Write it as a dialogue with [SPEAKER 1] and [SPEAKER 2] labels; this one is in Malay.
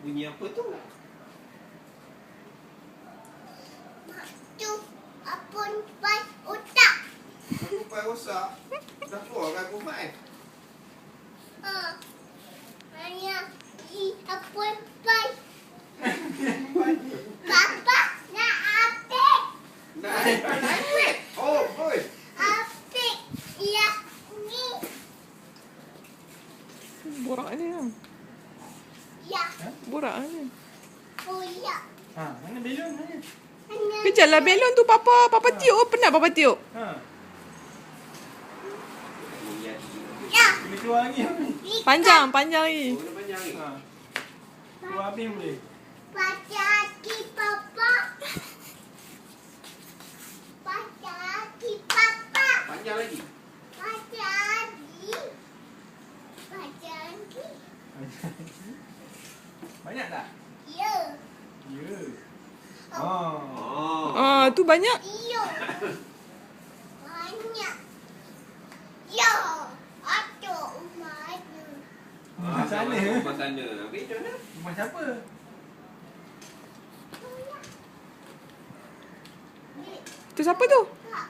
[SPEAKER 1] Bunyi apa tu?
[SPEAKER 2] Mak tu apun pai otak.
[SPEAKER 1] Kumpai rosak. Dah keluar kan kumpai?
[SPEAKER 2] Hanya apun pai. Papa nak apik.
[SPEAKER 1] Nak iPad? Oh, boy.
[SPEAKER 2] Apik. Ya, ni.
[SPEAKER 3] Borak dia.
[SPEAKER 2] Ya,
[SPEAKER 3] Borak dia.
[SPEAKER 2] oh ya.
[SPEAKER 4] Mana belon mana?
[SPEAKER 2] Hanya
[SPEAKER 3] Kejarlah belon tu Papa. Papa tiup. Penat Papa tiup.
[SPEAKER 2] ya.
[SPEAKER 4] Kena keluar lagi.
[SPEAKER 3] Panjang lagi.
[SPEAKER 1] Oh, dah panjang ni.
[SPEAKER 4] Keluar habis boleh.
[SPEAKER 2] Baca hati Papa. Baca hati Papa.
[SPEAKER 1] Panjang lagi.
[SPEAKER 2] Baca hati. Baca hati.
[SPEAKER 4] Banyak tak?
[SPEAKER 2] Ya.
[SPEAKER 4] Ya.
[SPEAKER 1] Oh.
[SPEAKER 3] Tu banyak.
[SPEAKER 2] Iyo. Banyak. Ya. Atuk rumah ada.
[SPEAKER 4] Rumah sana.
[SPEAKER 1] Rumah sana. Habis macam mana?
[SPEAKER 4] Rumah siapa?
[SPEAKER 3] Tu siapa tu?
[SPEAKER 2] Kak.